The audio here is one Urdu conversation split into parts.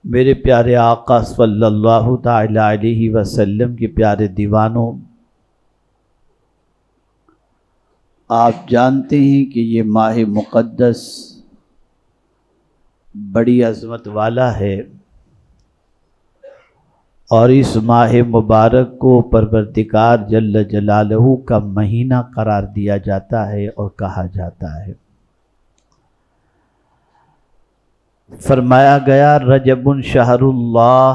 میرے پیارے آقا صلی اللہ تعالی علیہ وسلم کے پیارے دیوانوں، آپ جانتے ہیں کہ یہ ماہ مقدس بڑی عظمت والا ہے، اور اس ماہ مبارک کو پروردگار جل جلالہ کا مہینہ قرار دیا جاتا ہے اور کہا جاتا ہے۔ فرمایا گیا رجب شہر اللہ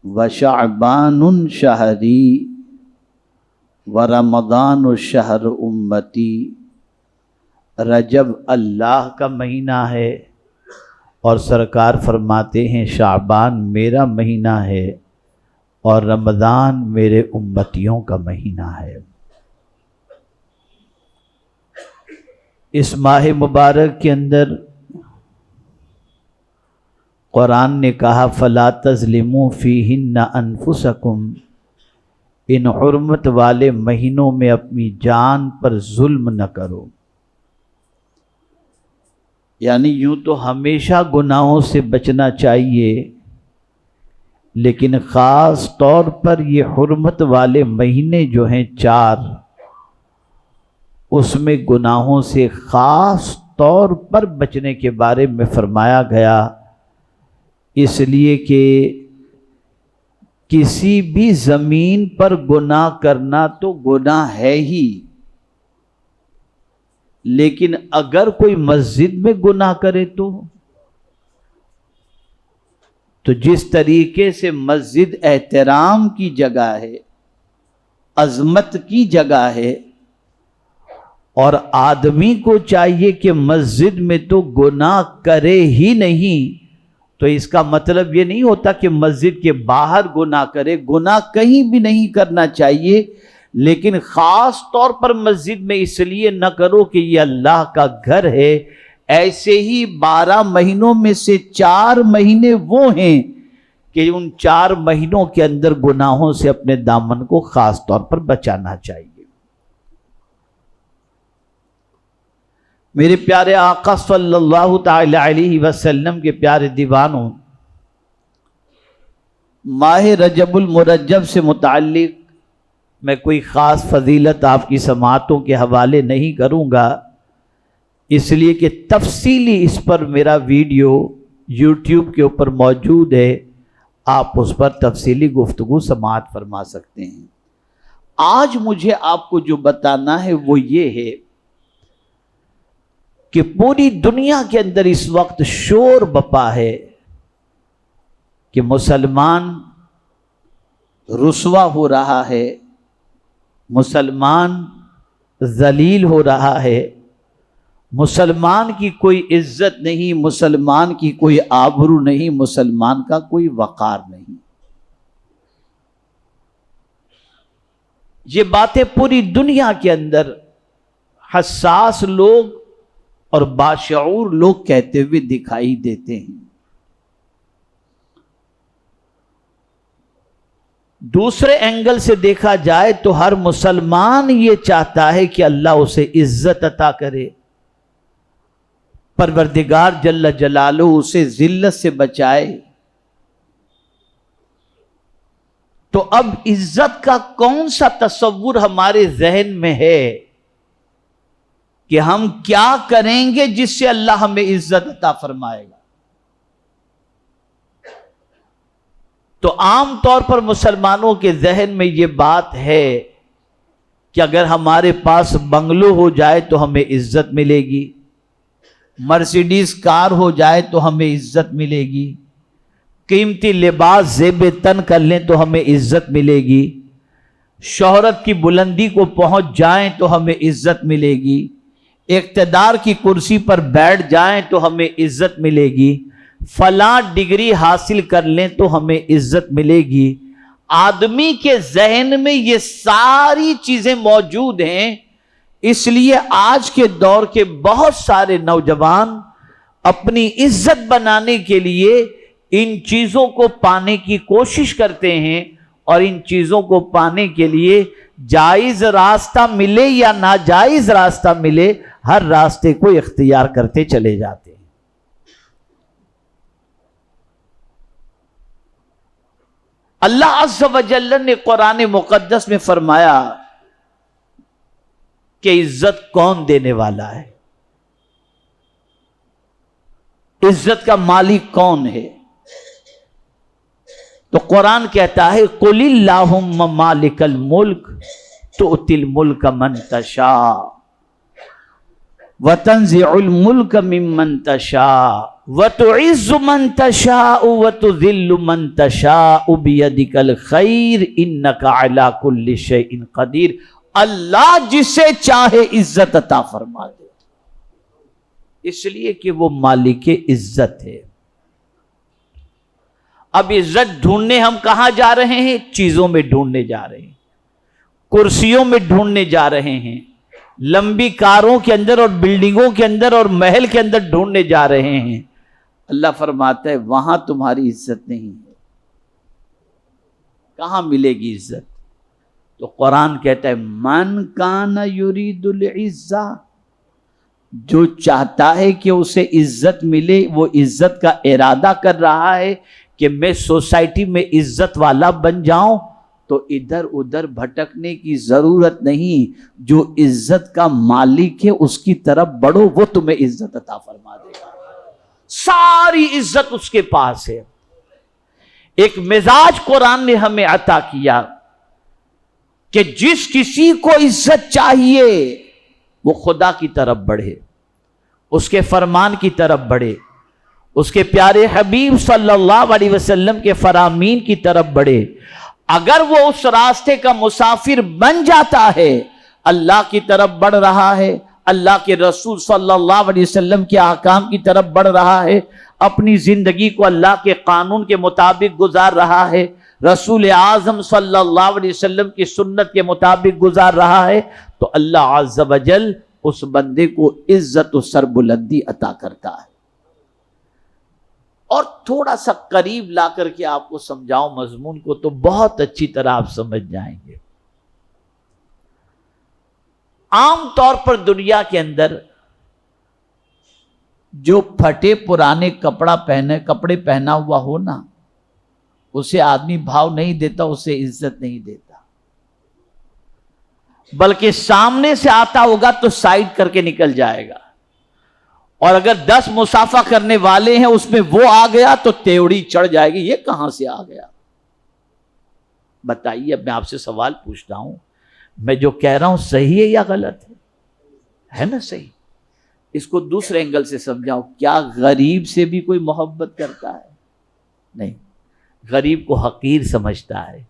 و شعبان شہری و رمضان شہر امتی۔ رجب اللہ کا مہینہ ہے اور سرکار فرماتے ہیں شعبان میرا مہینہ ہے اور رمضان میرے امتیوں کا مہینہ ہے۔ اس ماہ مبارک کے اندر قرآن نے کہا فَلَا تَظْلِمُوا فِيهِنَّ أَنفُسَكُمْ، ان حرمت والے مہینوں میں اپنی جان پر ظلم نہ کرو۔ یعنی یوں تو ہمیشہ گناہوں سے بچنا چاہیے، لیکن خاص طور پر یہ حرمت والے مہینے جو ہیں 4، اس میں گناہوں سے خاص طور پر بچنے کے بارے میں فرمایا گیا، اس لیے کہ کسی بھی زمین پر گناہ کرنا تو گناہ ہے ہی، لیکن اگر کوئی مسجد میں گناہ کرے تو جس طریقے سے مسجد احترام کی جگہ ہے، عظمت کی جگہ ہے، اور آدمی کو چاہیے کہ مسجد میں تو گناہ کرے ہی نہیں، تو اس کا مطلب یہ نہیں ہوتا کہ مسجد کے باہر گناہ کرے۔ گناہ کہیں بھی نہیں کرنا چاہیے، لیکن خاص طور پر مسجد میں اس لیے نہ کرو کہ یہ اللہ کا گھر ہے۔ ایسے ہی 12 مہینوں میں سے 4 مہینے وہ ہیں کہ ان 4 مہینوں کے اندر گناہوں سے اپنے دامن کو خاص طور پر بچانا چاہیے۔ میرے پیارے آقا صلی اللہ تعالی علیہ وسلم کے پیارے دیوانوں، ماہ رجب المرجب سے متعلق میں کوئی خاص فضیلت آپ کی سماعتوں کے حوالے نہیں کروں گا، اس لیے کہ تفصیلی اس پر میرا ویڈیو یوٹیوب کے اوپر موجود ہے، آپ اس پر تفصیلی گفتگو سماعت فرما سکتے ہیں۔ آج مجھے آپ کو جو بتانا ہے وہ یہ ہے کہ پوری دنیا کے اندر اس وقت شور بپا ہے کہ مسلمان رسوا ہو رہا ہے، مسلمان ذلیل ہو رہا ہے، مسلمان کی کوئی عزت نہیں، مسلمان کی کوئی آبرو نہیں، مسلمان کا کوئی وقار نہیں۔ یہ باتیں پوری دنیا کے اندر حساس لوگ اور باشعور لوگ کہتے ہوئے دکھائی دیتے ہیں۔ دوسرے اینگل سے دیکھا جائے تو ہر مسلمان یہ چاہتا ہے کہ اللہ اسے عزت عطا کرے، پروردگار جل جلالہ اسے ذلت سے بچائے۔ تو اب عزت کا کون سا تصور ہمارے ذہن میں ہے کہ ہم کیا کریں گے جس سے اللہ ہمیں عزت عطا فرمائے گا؟ تو عام طور پر مسلمانوں کے ذہن میں یہ بات ہے کہ اگر ہمارے پاس بنگلو ہو جائے تو ہمیں عزت ملے گی، مرسیڈیز کار ہو جائے تو ہمیں عزت ملے گی، قیمتی لباس زیب تن کر لیں تو ہمیں عزت ملے گی، شہرت کی بلندی کو پہنچ جائیں تو ہمیں عزت ملے گی، اقتدار کی کرسی پر بیٹھ جائیں تو ہمیں عزت ملے گی، فلاں ڈگری حاصل کر لیں تو ہمیں عزت ملے گی۔ آدمی کے ذہن میں یہ ساری چیزیں موجود ہیں، اس لیے آج کے دور کے بہت سارے نوجوان اپنی عزت بنانے کے لیے ان چیزوں کو پانے کی کوشش کرتے ہیں، اور ان چیزوں کو پانے کے لیے جائز راستہ ملے یا ناجائز راستہ ملے، ہر راستے کو اختیار کرتے چلے جاتے ہیں۔ اللہ عز و جل نے قرآن مقدس میں فرمایا کہ عزت کون دینے والا ہے، عزت کا مالک کون ہے؟ تو قرآن کہتا ہے قل اللہم مالک الملک تؤتی الملک من تشاء وتنزع الملک ممن تشاء وتعز من تشاء وتذل من تشاء بیدک الخیر انک علی کل شیء قدیر۔ اللہ جسے چاہے عزت عطا فرما دے، اس لیے کہ وہ مالک عزت ہے۔ اب عزت ڈھونڈنے ہم کہاں جا رہے ہیں؟ چیزوں میں ڈھونڈنے جا رہے ہیں، کرسیوں میں ڈھونڈنے جا رہے ہیں، لمبی کاروں کے اندر اور بلڈنگوں کے اندر اور محل کے اندر ڈھونڈنے جا رہے ہیں۔ اللہ فرماتا ہے وہاں تمہاری عزت نہیں ہے۔ کہاں ملے گی عزت؟ تو قرآن کہتا ہے من کان یرید العزہ، جو چاہتا ہے کہ اسے عزت ملے، وہ عزت کا ارادہ کر رہا ہے کہ میں سوسائٹی میں عزت والا بن جاؤں، تو ادھر ادھر بھٹکنے کی ضرورت نہیں۔ جو عزت کا مالک ہے اس کی طرف بڑھو، وہ تمہیں عزت عطا فرما دے گا۔ ساری عزت اس کے پاس ہے۔ ایک مزاج قرآن نے ہمیں عطا کیا کہ جس کسی کو عزت چاہیے وہ خدا کی طرف بڑھے، اس کے فرمان کی طرف بڑھے، اس کے پیارے حبیب صلی اللہ علیہ وسلم کے فرامین کی طرف بڑھے۔ اگر وہ اس راستے کا مسافر بن جاتا ہے، اللہ کی طرف بڑھ رہا ہے، اللہ کے رسول صلی اللہ علیہ وسلم کے احکام کی طرف بڑھ رہا ہے، اپنی زندگی کو اللہ کے قانون کے مطابق گزار رہا ہے، رسول اعظم صلی اللہ علیہ وسلم کی سنت کے مطابق گزار رہا ہے، تو اللہ عز و جل اس بندے کو عزت و سربلندی عطا کرتا ہے۔ اور تھوڑا سا قریب لا کر کے آپ کو سمجھاؤں مضمون کو تو بہت اچھی طرح آپ سمجھ جائیں گے۔ عام طور پر دنیا کے اندر جو پھٹے پرانے کپڑے پہنا ہوا ہو نا، اسے آدمی بھاؤ نہیں دیتا، اسے عزت نہیں دیتا، بلکہ سامنے سے آتا ہوگا تو سائڈ کر کے نکل جائے گا، اور اگر 10 مسافہ کرنے والے ہیں اس میں وہ آ گیا تو تیوڑی چڑھ جائے گی، یہ کہاں سے آ گیا؟ بتائیے، اب میں آپ سے سوال پوچھتا ہوں، میں جو کہہ رہا ہوں صحیح ہے یا غلط ہے نا صحیح؟ اس کو دوسرے اینگل سے سمجھاؤ، کیا غریب سے بھی کوئی محبت کرتا ہے؟ نہیں، غریب کو حقیر سمجھتا ہے،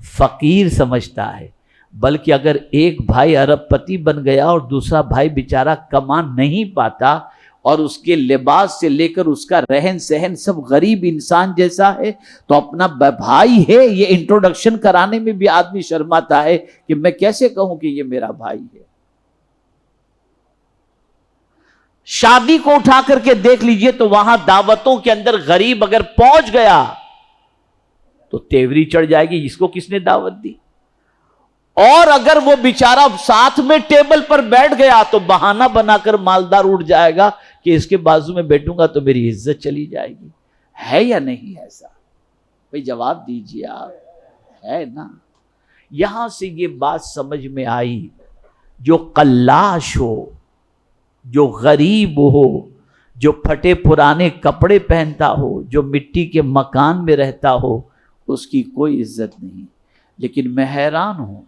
فقیر سمجھتا ہے، بلکہ اگر ایک بھائی ارب پتی بن گیا اور دوسرا بھائی بیچارہ کما نہیں پاتا، اور اس کے لباس سے لے کر اس کا رہن سہن سب غریب انسان جیسا ہے، تو اپنا بھائی ہے یہ انٹروڈکشن کرانے میں بھی آدمی شرماتا ہے کہ میں کیسے کہوں کہ یہ میرا بھائی ہے۔ شادی کو اٹھا کر کے دیکھ لیجئے تو وہاں دعوتوں کے اندر غریب اگر پہنچ گیا تو تیوری چڑھ جائے گی، اس کو کس نے دعوت دی؟ اور اگر وہ بیچارہ ساتھ میں ٹیبل پر بیٹھ گیا تو بہانہ بنا کر مالدار اٹھ جائے گا کہ اس کے بازو میں بیٹھوں گا تو میری عزت چلی جائے گی۔ ہے یا نہیں ایسا؟ بھئی جواب دیجئے آپ، ہے نا؟ یہاں سے یہ بات سمجھ میں آئی، جو قلاش ہو، جو غریب ہو، جو پھٹے پرانے کپڑے پہنتا ہو، جو مٹی کے مکان میں رہتا ہو، اس کی کوئی عزت نہیں۔ لیکن میں حیران ہوں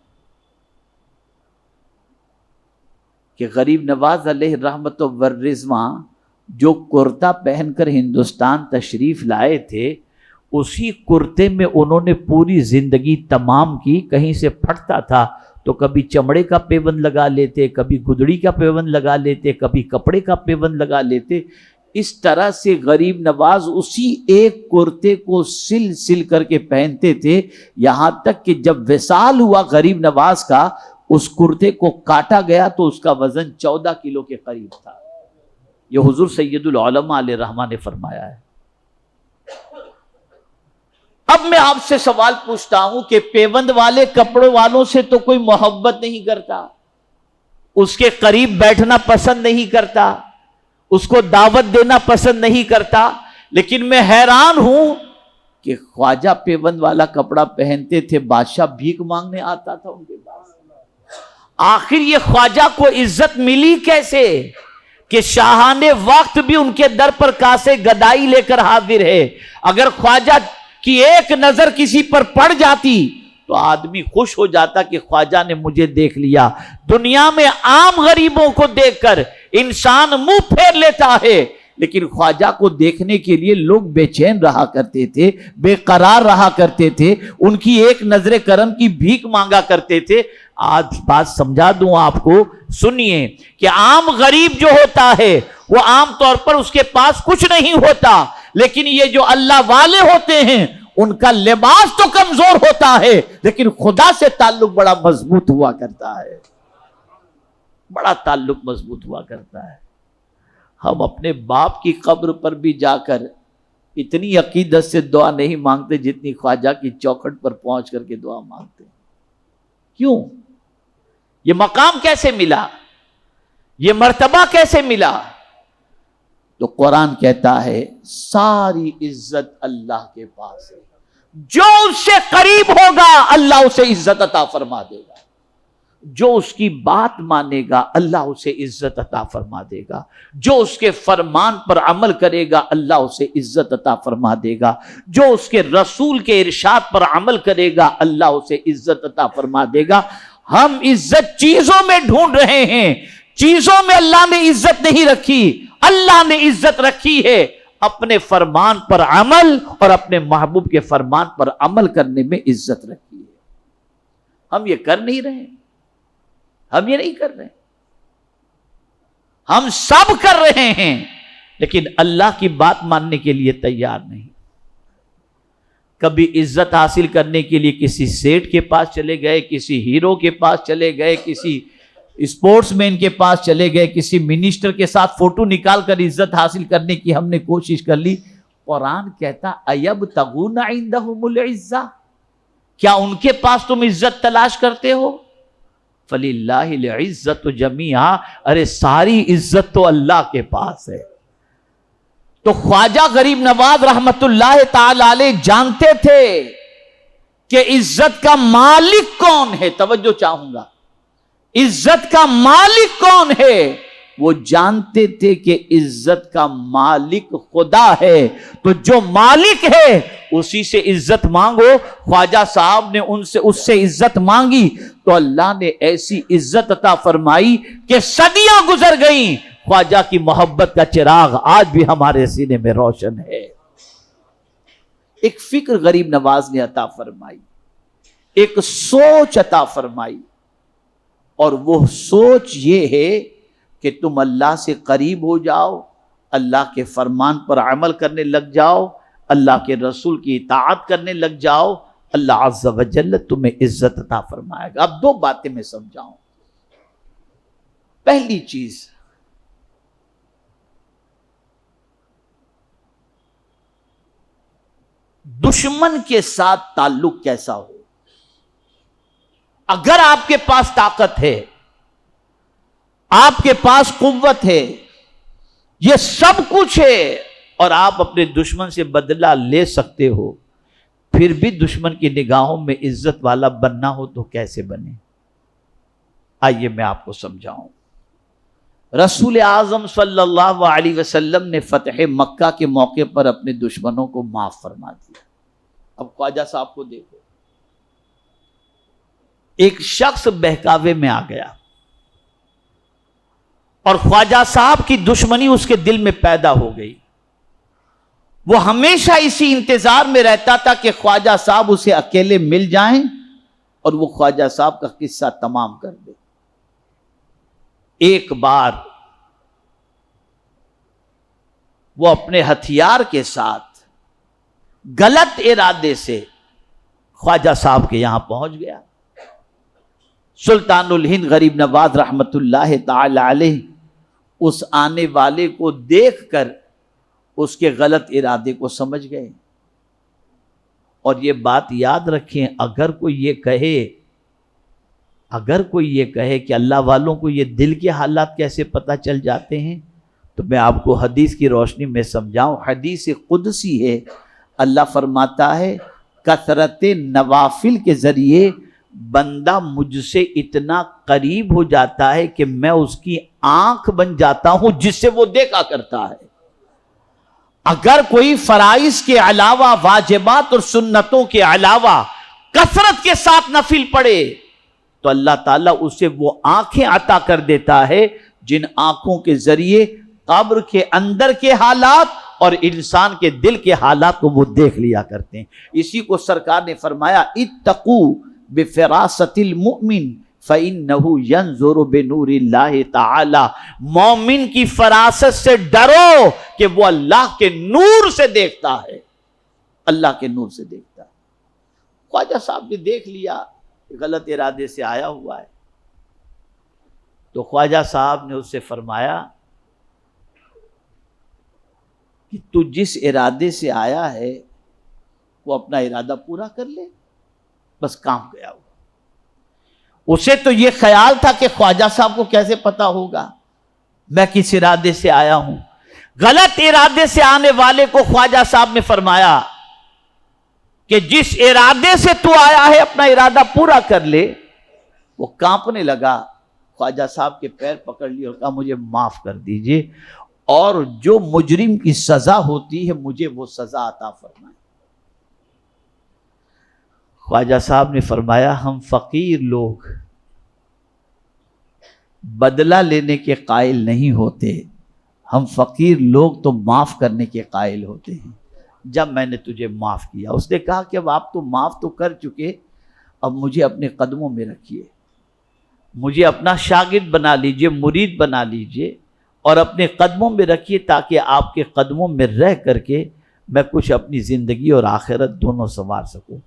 کہ غریب نواز علیہ رحمت و رضوان جو کرتا پہن کر ہندوستان تشریف لائے تھے، اسی کرتے میں انہوں نے پوری زندگی تمام کی۔ کہیں سے پھٹتا تھا تو کبھی چمڑے کا پیوند لگا لیتے، کبھی گدڑی کا پیوند لگا لیتے، کبھی کپڑے کا پیوند لگا لیتے۔ اس طرح سے غریب نواز اسی ایک کرتے کو سل سل کر کے پہنتے تھے، یہاں تک کہ جب وصال ہوا غریب نواز کا، اس کرتے کو کاٹا گیا تو اس کا وزن 14 کلو کے قریب تھا۔ یہ حضور سید العلماء علیہ رحمہ نے فرمایا ہے۔ اب میں آپ سے سوال پوچھتا ہوں کہ پیوند والے کپڑوں والوں سے تو کوئی محبت نہیں کرتا، اس کے قریب بیٹھنا پسند نہیں کرتا، اس کو دعوت دینا پسند نہیں کرتا، لیکن میں حیران ہوں کہ خواجہ پیوند والا کپڑا پہنتے تھے، بادشاہ بھیک مانگنے آتا تھا ان کے پاس۔ آخر یہ خواجہ کو عزت ملی کیسے کہ شاہان وقت بھی ان کے در پر کاسے گدائی لے کر حاضر ہے۔ اگر خواجہ کی ایک نظر کسی پر پڑ جاتی تو آدمی خوش ہو جاتا کہ خواجہ نے مجھے دیکھ لیا۔ دنیا میں عام غریبوں کو دیکھ کر انسان منہ پھیر لیتا ہے، لیکن خواجہ کو دیکھنے کے لیے لوگ بے چین رہا کرتے تھے، بے قرار رہا کرتے تھے، ان کی ایک نظر کرم کی بھیک مانگا کرتے تھے۔ آج بات سمجھا دوں آپ کو، سنیے کہ عام غریب جو ہوتا ہے وہ عام طور پر اس کے پاس کچھ نہیں ہوتا، لیکن یہ جو اللہ والے ہوتے ہیں ان کا لباس تو کمزور ہوتا ہے لیکن خدا سے تعلق بڑا مضبوط ہوا کرتا ہے، بڑا تعلق مضبوط ہوا کرتا ہے۔ ہم اپنے باپ کی قبر پر بھی جا کر اتنی عقیدت سے دعا نہیں مانگتے جتنی خواجہ کی چوکھٹ پر پہنچ کر کے دعا مانگتے ہیں۔ کیوں؟ یہ مقام کیسے ملا؟ یہ مرتبہ کیسے ملا؟ تو قرآن کہتا ہے ساری عزت اللہ کے پاس ہے، جو اس سے قریب ہوگا اللہ اسے عزت عطا فرما دے گا، جو اس کی بات مانے گا اللہ اسے عزت عطا فرما دے گا، جو اس کے فرمان پر عمل کرے گا اللہ اسے عزت عطا فرما دے گا، جو اس کے رسول کے ارشاد پر عمل کرے گا اللہ اسے عزت عطا فرما دے گا۔ ہم عزت چیزوں میں ڈھونڈ رہے ہیں، چیزوں میں اللہ نے عزت نہیں رکھی، اللہ نے عزت رکھی ہے اپنے فرمان پر عمل اور اپنے محبوب کے فرمان پر عمل کرنے میں عزت رکھی ہے۔ ہم یہ کر نہیں رہے، ہم یہ نہیں کر رہے، ہم سب کر رہے ہیں لیکن اللہ کی بات ماننے کے لیے تیار نہیں۔ کبھی عزت حاصل کرنے کے لیے کسی سیٹ کے پاس چلے گئے، کسی ہیرو کے پاس چلے گئے، کسی اسپورٹس مین کے پاس چلے گئے، کسی منسٹر کے ساتھ فوٹو نکال کر عزت حاصل کرنے کی ہم نے کوشش کر لی۔ قرآن کہتا ایبتغون عندہم العزہ، کیا ان کے پاس تم عزت تلاش کرتے ہو؟ فَلِلَّهِ الْعِزَّةُ جَمِيعًا، ارے ساری عزت تو اللہ کے پاس ہے۔ تو خواجہ غریب نواز رحمت اللہ تعالی علیہ جانتے تھے کہ عزت کا مالک کون ہے۔ توجہ چاہوں گا، عزت کا مالک کون ہے؟ وہ جانتے تھے کہ عزت کا مالک خدا ہے، تو جو مالک ہے اسی سے عزت مانگو۔ خواجہ صاحب نے اس سے عزت مانگی تو اللہ نے ایسی عزت عطا فرمائی کہ صدیاں گزر گئیں، خواجہ کی محبت کا چراغ آج بھی ہمارے سینے میں روشن ہے۔ ایک فکر غریب نواز نے عطا فرمائی، ایک سوچ عطا فرمائی، اور وہ سوچ یہ ہے کہ تم اللہ سے قریب ہو جاؤ، اللہ کے فرمان پر عمل کرنے لگ جاؤ، اللہ کے رسول کی اطاعت کرنے لگ جاؤ، اللہ عز و جل تمہیں عزت عطا فرمائے گا۔ اب دو باتیں میں سمجھاؤں۔ پہلی چیز، دشمن کے ساتھ تعلق کیسا ہو؟ اگر آپ کے پاس طاقت ہے، آپ کے پاس قوت ہے، یہ سب کچھ ہے، اور آپ اپنے دشمن سے بدلہ لے سکتے ہو، پھر بھی دشمن کی نگاہوں میں عزت والا بننا ہو تو کیسے بنے؟ آئیے میں آپ کو سمجھاؤں۔ رسول اعظم صلی اللہ علیہ وسلم نے فتح مکہ کے موقع پر اپنے دشمنوں کو معاف فرما دیا۔ اب خواجہ صاحب کو دیکھو، ایک شخص بہکاوے میں آ گیا اور خواجہ صاحب کی دشمنی اس کے دل میں پیدا ہو گئی۔ وہ ہمیشہ اسی انتظار میں رہتا تھا کہ خواجہ صاحب اسے اکیلے مل جائیں اور وہ خواجہ صاحب کا قصہ تمام کر دے۔ ایک بار وہ اپنے ہتھیار کے ساتھ غلط ارادے سے خواجہ صاحب کے یہاں پہنچ گیا۔ سلطان الہند غریب نواز رحمت اللہ تعالی علیہ اس آنے والے کو دیکھ کر اس کے غلط ارادے کو سمجھ گئے۔ اور یہ بات یاد رکھیں، اگر کوئی یہ کہے کہ اللہ والوں کو یہ دل کے حالات کیسے پتہ چل جاتے ہیں، تو میں آپ کو حدیث کی روشنی میں سمجھاؤں۔ حدیث قدسی ہے، اللہ فرماتا ہے کثرت نوافل کے ذریعے بندہ مجھ سے اتنا قریب ہو جاتا ہے کہ میں اس کی آنکھ بن جاتا ہوں جس سے وہ دیکھا کرتا ہے۔ اگر کوئی فرائض کے علاوہ، واجبات اور سنتوں کے علاوہ کثرت کے ساتھ نفل پڑھے تو اللہ تعالیٰ اسے وہ آنکھیں عطا کر دیتا ہے جن آنکھوں کے ذریعے قبر کے اندر کے حالات اور انسان کے دل کے حالات کو وہ دیکھ لیا کرتے ہیں۔ اسی کو سرکار نے فرمایا اتقوا بفراست المؤمن فإنه ينظر بنور اللہ تعالی، مومن کی فراست سے ڈرو کہ وہ اللہ کے نور سے دیکھتا ہے، اللہ کے نور سے دیکھتا ہے۔ خواجہ صاحب نے دیکھ لیا غلط ارادے سے آیا ہوا ہے، تو خواجہ صاحب نے اس سے فرمایا کہ تو جس ارادے سے آیا ہے وہ اپنا ارادہ پورا کر لے، بس کام گیا ہوا۔ اسے تو یہ خیال تھا کہ خواجہ صاحب کو کیسے پتا ہوگا میں کس ارادے سے آیا ہوں۔ غلط ارادے سے آنے والے کو خواجہ صاحب نے فرمایا کہ جس ارادے سے تو آیا ہے اپنا ارادہ پورا کر لے۔ وہ کانپنے لگا، خواجہ صاحب کے پیر پکڑ لیے اور کہا مجھے معاف کر دیجئے، اور جو مجرم کی سزا ہوتی ہے مجھے وہ سزا عطا فرمائے۔ خواجہ صاحب نے فرمایا ہم فقیر لوگ بدلہ لینے کے قائل نہیں ہوتے، ہم فقیر لوگ تو معاف کرنے کے قائل ہوتے ہیں۔ جب میں نے تجھے معاف کیا، اس نے کہا کہ اب آپ تو معاف تو کر چکے، اب مجھے اپنے قدموں میں رکھیے، مجھے اپنا شاگرد بنا لیجئے، مرید بنا لیجئے اور اپنے قدموں میں رکھیے تاکہ آپ کے قدموں میں رہ کر کے میں کچھ اپنی زندگی اور آخرت دونوں سنوار سکوں۔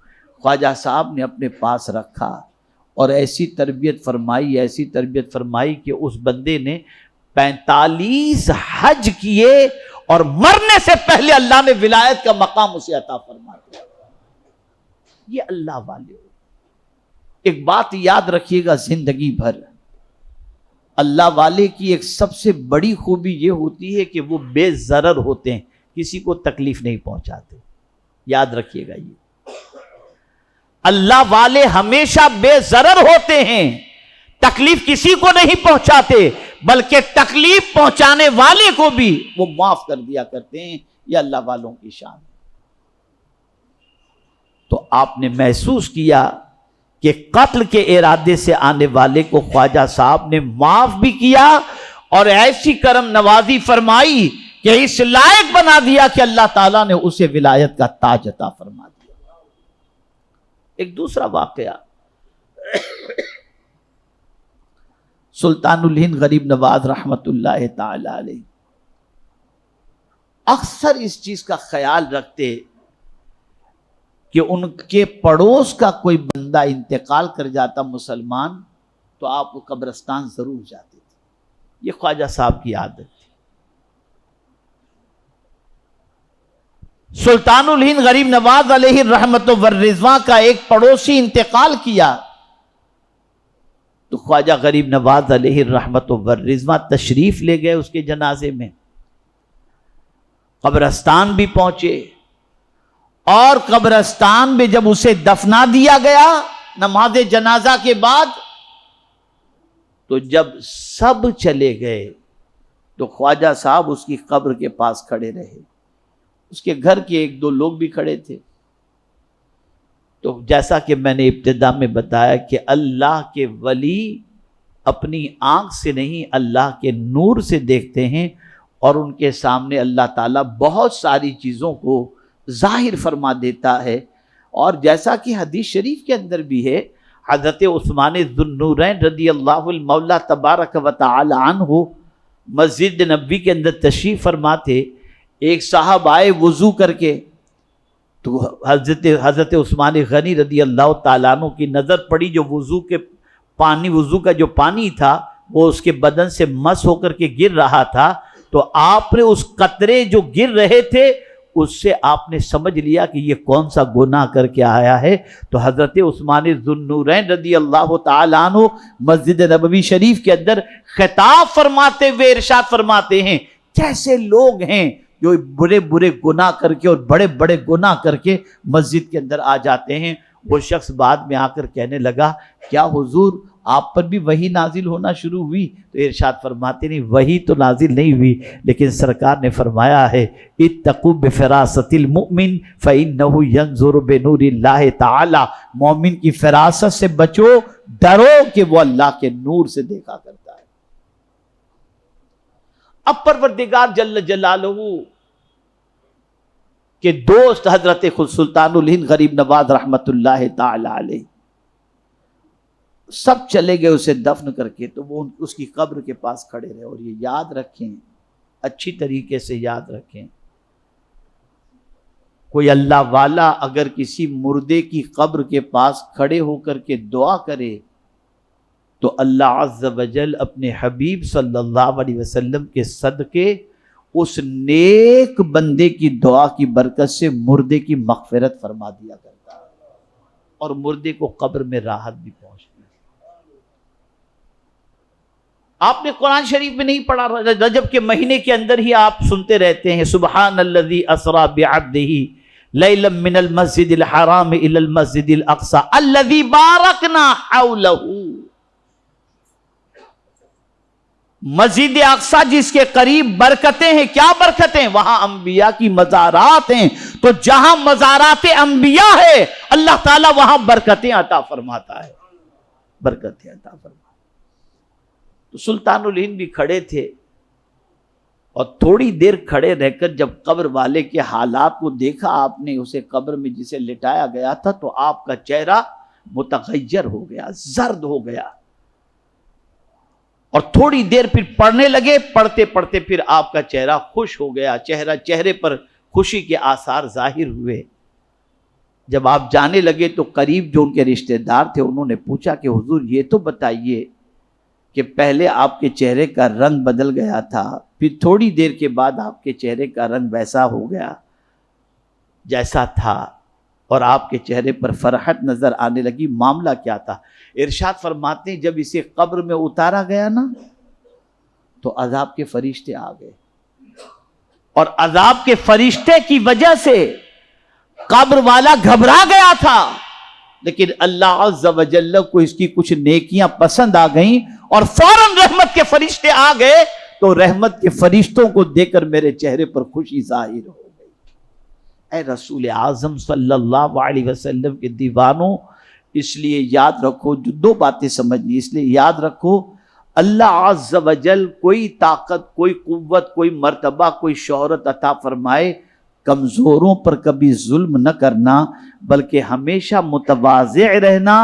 خواجہ صاحب نے اپنے پاس رکھا اور ایسی تربیت فرمائی کہ اس بندے نے 45 حج کیے اور مرنے سے پہلے اللہ نے ولایت کا مقام اسے عطا فرما دیا۔ یہ اللہ والے ہو۔ ایک بات یاد رکھیے گا زندگی بھر، اللہ والے کی ایک سب سے بڑی خوبی یہ ہوتی ہے کہ وہ بے ضرر ہوتے ہیں، کسی کو تکلیف نہیں پہنچاتے۔ یاد رکھیے گا یہ اللہ والے ہمیشہ بے ضرر ہوتے ہیں، تکلیف کسی کو نہیں پہنچاتے، بلکہ تکلیف پہنچانے والے کو بھی وہ معاف کر دیا کرتے ہیں۔ یہ اللہ والوں کی شان ہے۔ تو آپ نے محسوس کیا کہ قتل کے ارادے سے آنے والے کو خواجہ صاحب نے معاف بھی کیا اور ایسی کرم نوازی فرمائی کہ اس لائق بنا دیا کہ اللہ تعالیٰ نے اسے ولایت کا تاج عطا فرما دیا۔ ایک دوسرا واقعہ، سلطان الہند غریب نواز رحمت اللہ تعالی علیہ اکثر اس چیز کا خیال رکھتے کہ ان کے پڑوس کا کوئی بندہ انتقال کر جاتا مسلمان تو آپ وہ قبرستان ضرور جاتے تھے۔ یہ خواجہ صاحب کی عادت تھی۔ سلطان الہند غریب نواز علیہ الرحمت والرضوان کا ایک پڑوسی انتقال کیا تو خواجہ غریب نواز علیہ الرحمت والرضوان تشریف لے گئے اس کے جنازے میں، قبرستان بھی پہنچے، اور قبرستان میں جب اسے دفنا دیا گیا نماز جنازہ کے بعد تو جب سب چلے گئے تو خواجہ صاحب اس کی قبر کے پاس کھڑے رہے۔ اس کے گھر کے ایک دو لوگ بھی کھڑے تھے۔ تو جیسا کہ میں نے ابتدا میں بتایا کہ اللہ کے ولی اپنی آنکھ سے نہیں اللہ کے نور سے دیکھتے ہیں، اور ان کے سامنے اللہ تعالیٰ بہت ساری چیزوں کو ظاہر فرما دیتا ہے۔ اور جیسا کہ حدیث شریف کے اندر بھی ہے، حضرت عثمان ذو النورین رضی اللہ المولا تبارک و تعالی عنہ مسجد نبوی کے اندر تشریف فرما تھے۔ ایک صاحب آئے وضو کر کے تو حضرت عثمان غنی رضی اللہ تعالیٰ عنہ کی نظر پڑی، جو وضو کا جو پانی تھا وہ اس کے بدن سے مس ہو کر کے گر رہا تھا، تو آپ نے اس قطرے جو گر رہے تھے اس سے آپ نے سمجھ لیا کہ یہ کون سا گناہ کر کے آیا ہے۔ تو حضرت عثمان ذو النورین رضی اللہ تعالیٰ عنہ مسجد نبوی شریف کے اندر خطاب فرماتے ہوئے ارشاد فرماتے ہیں، کیسے لوگ ہیں جو برے برے گناہ کر کے اور بڑے بڑے گناہ کر کے مسجد کے اندر آ جاتے ہیں. وہ شخص بعد میں آ کر کہنے لگا کیا حضور آپ پر بھی وحی نازل ہونا شروع ہوئی؟ تو ارشاد فرماتے نہیں وحی تو نازل نہیں ہوئی، لیکن سرکار نے فرمایا ہے اتقوا بفراست المؤمن فإنه ينظر بنور اللہ تعالی، مومن کی فراست سے بچو، ڈرو کہ وہ اللہ کے نور سے دیکھا کرتا ہے. اب پروردگار جل جلالہ کہ دوست حضرت خود سلطان الہند غریب نواز رحمت اللہ تعالی علیہ سب چلے گئے اسے دفن کر کے، تو وہ اس کی قبر کے پاس کھڑے رہے. اور یہ یاد رکھیں، اچھی طریقے سے یاد رکھیں، کوئی اللہ والا اگر کسی مردے کی قبر کے پاس کھڑے ہو کر کے دعا کرے تو اللہ عز و جل اپنے حبیب صلی اللہ علیہ وسلم کے صدقے اس نیک بندے کی دعا کی برکت سے مردے کی مغفرت فرما دیا کرتا ہے اور مردے کو قبر میں راحت بھی پہنچتی ہے. آپ نے قرآن شریف میں نہیں پڑھا؟ رجب کے مہینے کے اندر ہی آپ سنتے رہتے ہیں سبحان الذی اسری بعبدہ لیلا من المسجد الحرام الی المسجد الاقصی الذی بارکنا حولہ. مسجد اقصی جس کے قریب برکتیں ہیں. کیا برکتیں؟ وہاں انبیاء کی مزارات ہیں، تو جہاں مزارات انبیاء ہے اللہ تعالیٰ وہاں برکتیں عطا فرماتا ہے، برکتیں عطا فرماتا. تو سلطان الہند بھی کھڑے تھے اور تھوڑی دیر کھڑے رہ کر جب قبر والے کے حالات کو دیکھا آپ نے، اسے قبر میں جسے لٹایا گیا تھا، تو آپ کا چہرہ متغیر ہو گیا، زرد ہو گیا. اور تھوڑی دیر پھر پڑھنے لگے، پڑھتے پڑھتے پھر آپ کا چہرہ خوش ہو گیا، چہرے پر خوشی کے آثار ظاہر ہوئے. جب آپ جانے لگے تو قریب جو ان کے رشتہ دار تھے انہوں نے پوچھا کہ حضور یہ تو بتائیے کہ پہلے آپ کے چہرے کا رنگ بدل گیا تھا، پھر تھوڑی دیر کے بعد آپ کے چہرے کا رنگ ویسا ہو گیا جیسا تھا اور آپ کے چہرے پر فرحت نظر آنے لگی، معاملہ کیا تھا؟ ارشاد فرماتے ہیں جب اسے قبر میں اتارا گیا نا تو عذاب کے فرشتے آ گئے، اور عذاب کے فرشتے کی وجہ سے قبر والا گھبرا گیا تھا، لیکن اللہ عز و جل کو اس کی کچھ نیکیاں پسند آ گئیں اور فوراً رحمت کے فرشتے آ گئے، تو رحمت کے فرشتوں کو دیکھ کر میرے چہرے پر خوشی ظاہر ہو گئی. اے رسول اعظم صلی اللہ علیہ وسلم کے دیوانوں، اس لیے یاد رکھو، جو دو باتیں سمجھنی، اس لیے یاد رکھو اللہ عز و جل کوئی طاقت، کوئی قوت، کوئی مرتبہ، کوئی شہرت عطا فرمائے، کمزوروں پر کبھی ظلم نہ کرنا، بلکہ ہمیشہ متواضع رہنا،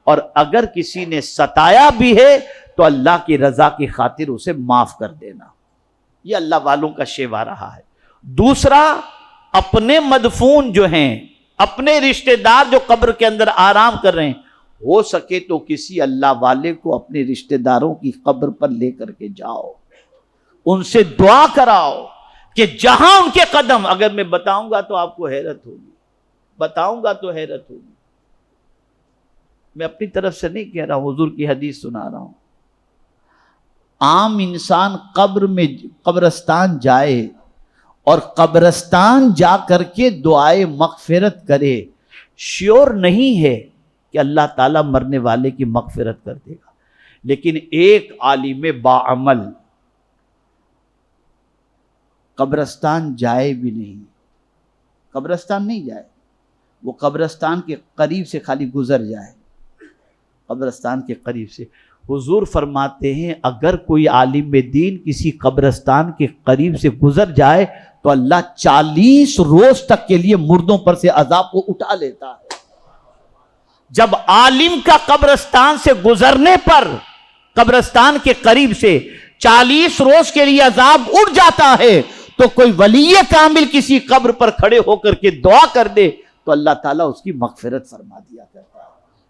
اور اگر کسی نے ستایا بھی ہے تو اللہ کی رضا کی خاطر اسے معاف کر دینا. یہ اللہ والوں کا شیوا رہا ہے. دوسرا، اپنے مدفون جو ہیں، اپنے رشتہ دار جو قبر کے اندر آرام کر رہے ہیں، ہو سکے تو کسی اللہ والے کو اپنے رشتہ داروں کی قبر پر لے کر کے جاؤ، ان سے دعا کراؤ کہ جہاں ان کے قدم، اگر میں بتاؤں گا تو آپ کو حیرت ہوگی، بتاؤں گا تو حیرت ہوگی. میں اپنی طرف سے نہیں کہہ رہا ہوں، حضور کی حدیث سنا رہا ہوں. عام انسان قبر میں قبرستان جائے اور قبرستان جا کر کے دعائے مغفرت کرے، شیور نہیں ہے کہ اللہ تعالیٰ مرنے والے کی مغفرت کر دے گا. لیکن ایک عالم باعمل قبرستان جائے بھی نہیں، قبرستان نہیں جائے، وہ قبرستان کے قریب سے خالی گزر جائے، قبرستان کے قریب سے. حضور فرماتے ہیں اگر کوئی عالم دین کسی قبرستان کے قریب سے گزر جائے تو اللہ 40 روز تک کے لیے مردوں پر سے عذاب کو اٹھا لیتا ہے. جب عالم کا قبرستان سے گزرنے پر قبرستان کے قریب سے 40 روز کے لیے عذاب اٹھ جاتا ہے، تو کوئی ولی کامل کسی قبر پر کھڑے ہو کر کے دعا کر دے تو اللہ تعالیٰ اس کی مغفرت فرما دیا کرتا ہے.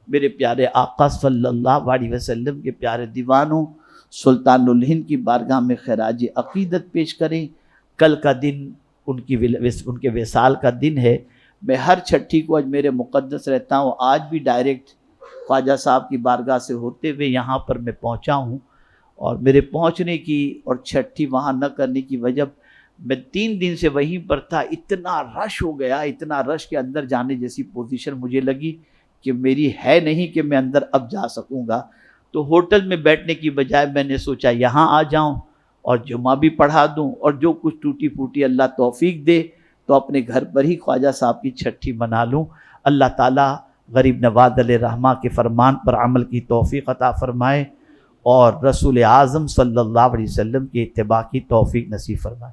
میرے پیارے آقا صلی اللہ علیہ وسلم کے پیارے دیوانوں، سلطان الہند کی بارگاہ میں خراج عقیدت پیش کریں. کل کا دن ان کے وصال کا دن ہے. میں ہر چھٹی کو اجمیر مقدس رہتا ہوں، آج بھی ڈائریکٹ خواجہ صاحب کی بارگاہ سے ہوتے ہوئے یہاں پر میں پہنچا ہوں، اور میرے پہنچنے کی اور چھٹی وہاں نہ کرنے کی وجہ میں 3 دن سے وہیں پر تھا، اتنا رش ہو گیا، اتنا رش کے اندر جانے جیسی پوزیشن مجھے لگی کہ میری ہے نہیں کہ میں اندر اب جا سکوں گا۔ تو ہوٹل میں بیٹھنے کی بجائے میں نے سوچا یہاں آ جاؤں اور جمعہ بھی پڑھا دوں، اور جو کچھ ٹوٹی پھوٹی اللہ توفیق دے تو اپنے گھر پر ہی خواجہ صاحب کی چھٹی منا لوں۔ اللہ تعالیٰ غریب نواز علیہ رحمہ کے فرمان پر عمل کی توفیق عطا فرمائے اور رسول اعظم صلی اللہ علیہ وسلم کے اتباع کی توفیق نصیب فرمائے۔